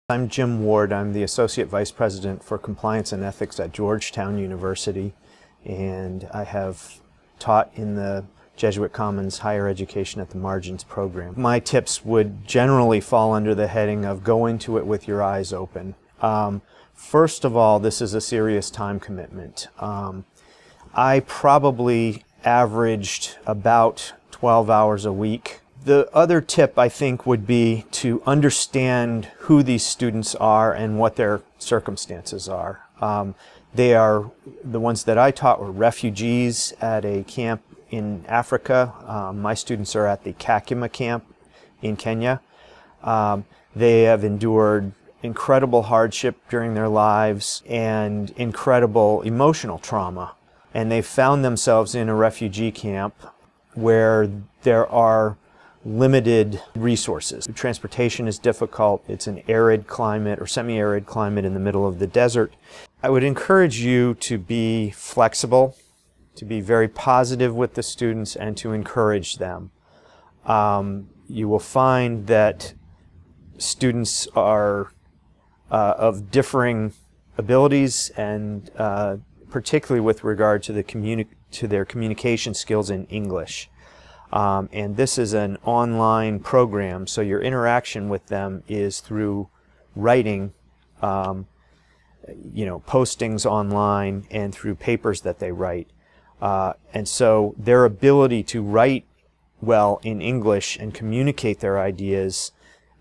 I'm Jim Ward. I'm the Associate Vice President for Compliance and Ethics at Georgetown University, and I have taught in the Jesuit Commons Higher Education at the Margins program. My tips would generally fall under the heading of go into it with your eyes open. First of all, this is a serious time commitment. I probably averaged about 12 hours a week. The other tip, I think, would be to understand who these students are and what their circumstances are. The ones that I taught were refugees at a camp in Africa. My students are at the Kakuma camp in Kenya. They have endured incredible hardship during their lives and incredible emotional trauma. And they found themselves in a refugee camp where there are limited resources. Transportation is difficult. It's an arid climate or semi-arid climate in the middle of the desert. I would encourage you to be flexible, to be very positive with the students, and to encourage them. You will find that students are of differing abilities, and particularly with regard to their communication skills in English. And this is an online program, so your interaction with them is through writing, postings online and through papers that they write. And so their ability to write well in English and communicate their ideas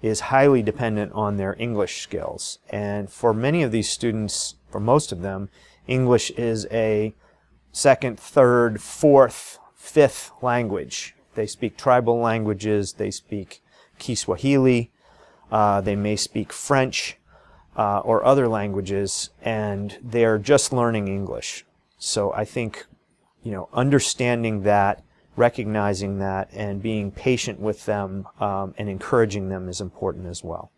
is highly dependent on their English skills. And for many of these students, for most of them, English is a second, third, fourth, fifth language. They speak tribal languages, they speak Kiswahili, they may speak French or other languages, and they are just learning English. So I think, understanding that, recognizing that, and being patient with them and encouraging them is important as well.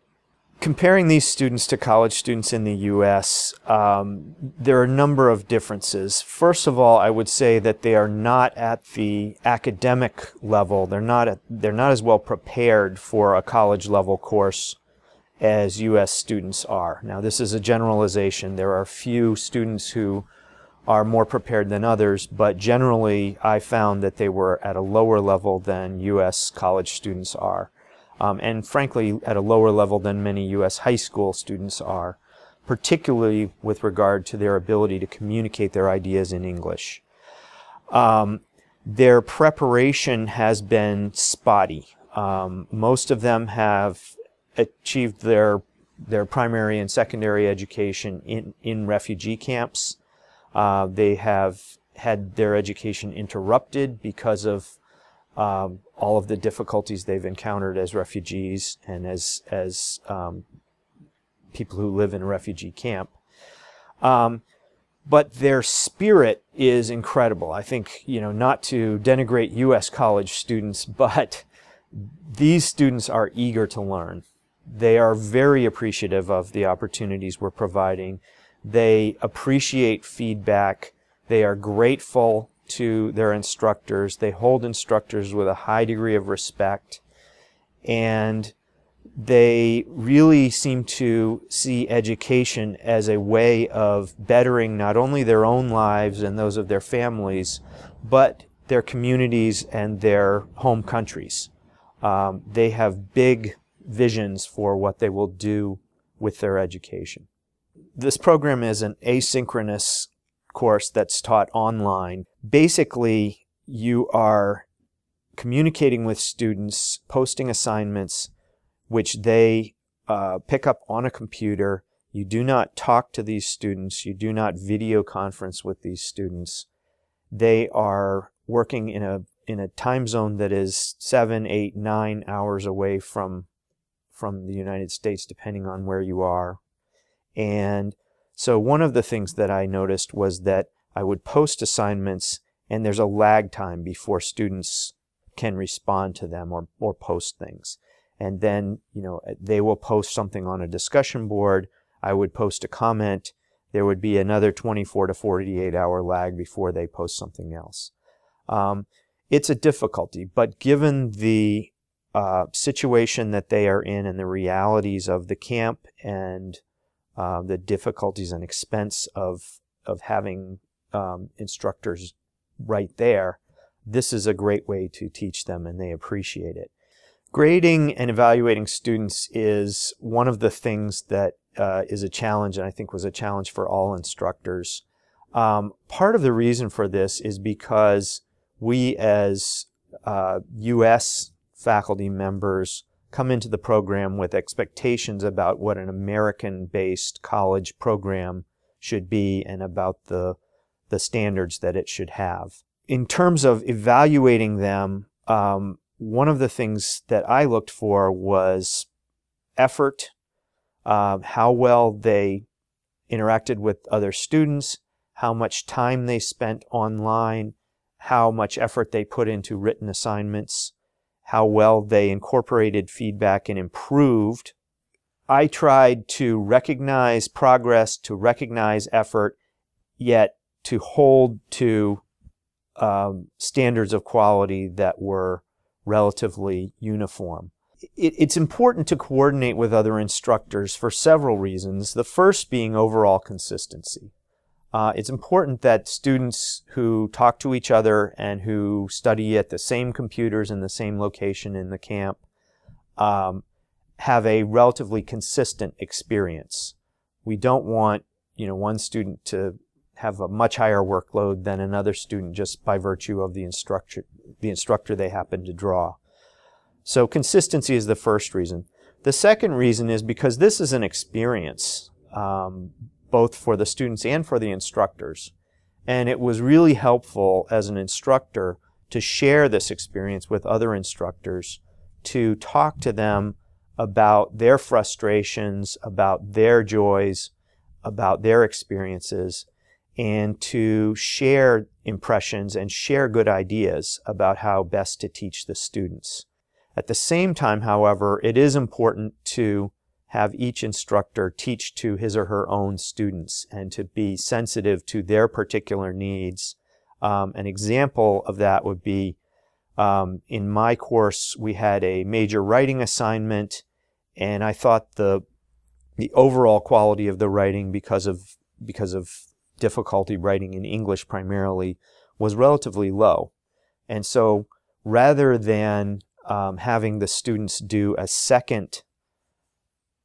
Comparing these students to college students in the U.S., there are a number of differences. First of all, I would say that they are not at the academic level. They're not as well prepared for a college level course as U.S. students are. Now, this is a generalization. There are few students who are more prepared than others, but generally I found that they were at a lower level than U.S. college students are. And frankly, at a lower level than many U.S. high school students are, particularly with regard to their ability to communicate their ideas in English. Their preparation has been spotty. Most of them have achieved their primary and secondary education in refugee camps. They have had their education interrupted because of all of the difficulties they've encountered as refugees and as people who live in a refugee camp. But their spirit is incredible. I think, not to denigrate U.S. college students, but these students are eager to learn. They are very appreciative of the opportunities we're providing. They appreciate feedback. They are grateful to their instructors. They hold instructors with a high degree of respect, and they really seem to see education as a way of bettering not only their own lives and those of their families, but their communities and their home countries. They have big visions for what they will do with their education. This program is an asynchronous course that's taught online. Basically, you are communicating with students, posting assignments, which they pick up on a computer. You do not talk to these students. You do not video conference with these students. They are working in a time zone that is 7, 8, 9 hours away from the United States, depending on where you are. And so one of the things that I noticed was that I would post assignments, and there's a lag time before students can respond to them or post things. And then, they will post something on a discussion board. I would post a comment. There would be another 24 to 48 hour lag before they post something else. It's a difficulty, but given the situation that they are in and the realities of the camp and the difficulties and expense of having instructors right there, this is a great way to teach them, and they appreciate it. Grading and evaluating students is one of the things that is a challenge, and I think was a challenge for all instructors. Part of the reason for this is because we as U.S. faculty members come into the program with expectations about what an American-based college program should be and about the standards that it should have. In terms of evaluating them, one of the things that I looked for was effort, how well they interacted with other students, how much time they spent online, how much effort they put into written assignments, how well they incorporated feedback and improved. I tried to recognize progress, to recognize effort, yet to hold to standards of quality that were relatively uniform. It's important to coordinate with other instructors for several reasons, the first being overall consistency. It's important that students who talk to each other and who study at the same computers in the same location in the camp have a relatively consistent experience. We don't want, one student to have a much higher workload than another student just by virtue of the instructor they happen to draw. So consistency is the first reason. The second reason is because this is an experience, both for the students and for the instructors. And it was really helpful as an instructor to share this experience with other instructors, to talk to them about their frustrations, about their joys, about their experiences, and to share impressions and share good ideas about how best to teach the students. At the same time, however, it is important to have each instructor teach to his or her own students and to be sensitive to their particular needs. An example of that would be, in my course, we had a major writing assignment, and I thought the overall quality of the writing, because of difficulty writing in English primarily, was relatively low. And so rather than having the students do a second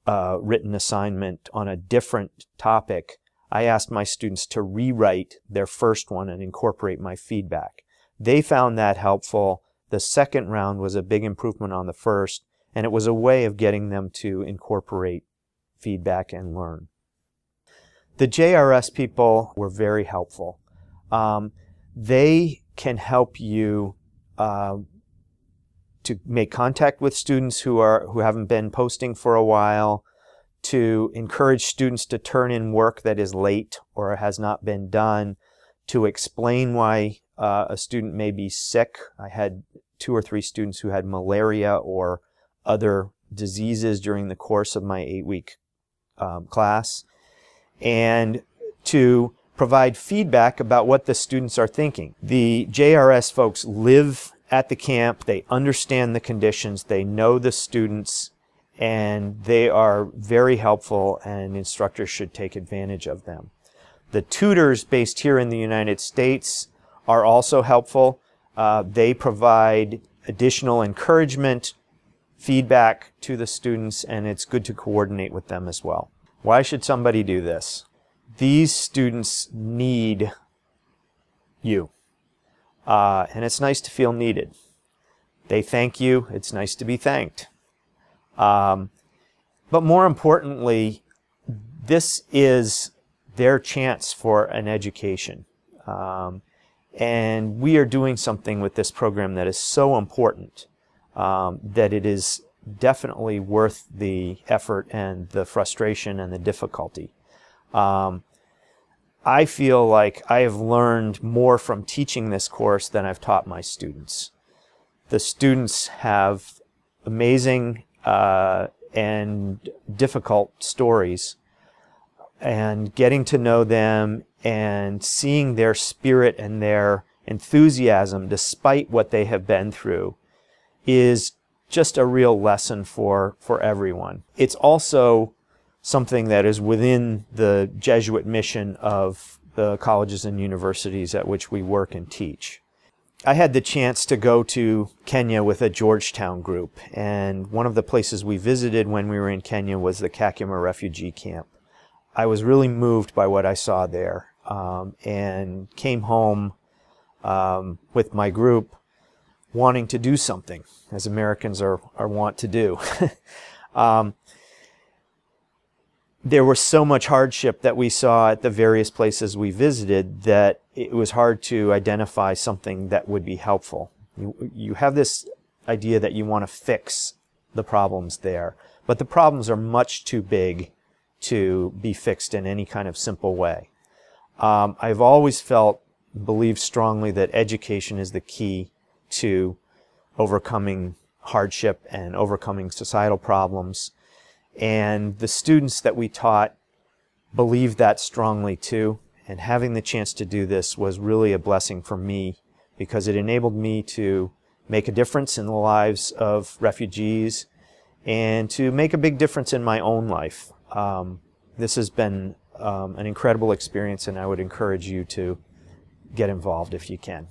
written assignment on a different topic, I asked my students to rewrite their first one and incorporate my feedback. They found that helpful. The second round was a big improvement on the first, and it was a way of getting them to incorporate feedback and learn. The JRS people were very helpful. They can help you to make contact with students who haven't been posting for a while, to encourage students to turn in work that is late or has not been done, to explain why a student may be sick. I had 2 or 3 students who had malaria or other diseases during the course of my 8-week class, and to provide feedback about what the students are thinking. The JRS folks live at the camp, they understand the conditions, they know the students, and they are very helpful, and instructors should take advantage of them. The tutors based here in the United States are also helpful. They provide additional encouragement, feedback to the students, and it's good to coordinate with them as well. Why should somebody do this? These students need you. And it's nice to feel needed. They thank you. It's nice to be thanked. But more importantly, this is their chance for an education. And we are doing something with this program that is so important that it is definitely worth the effort and the frustration and the difficulty. I feel like I have learned more from teaching this course than I've taught my students. The students have amazing and difficult stories, and getting to know them and seeing their spirit and their enthusiasm despite what they have been through is just a real lesson for everyone. It's also something that is within the Jesuit mission of the colleges and universities at which we work and teach. I had the chance to go to Kenya with a Georgetown group, and one of the places we visited when we were in Kenya was the Kakuma refugee camp. I was really moved by what I saw there, and came home with my group wanting to do something, as Americans are wont to do. There was so much hardship that we saw at the various places we visited that it was hard to identify something that would be helpful. You have this idea that you want to fix the problems there, but the problems are much too big to be fixed in any kind of simple way. I've always believed strongly that education is the key to overcoming hardship and overcoming societal problems. And the students that we taught believed that strongly too. And having the chance to do this was really a blessing for me, because it enabled me to make a difference in the lives of refugees and to make a big difference in my own life. This has been an incredible experience, and I would encourage you to get involved if you can.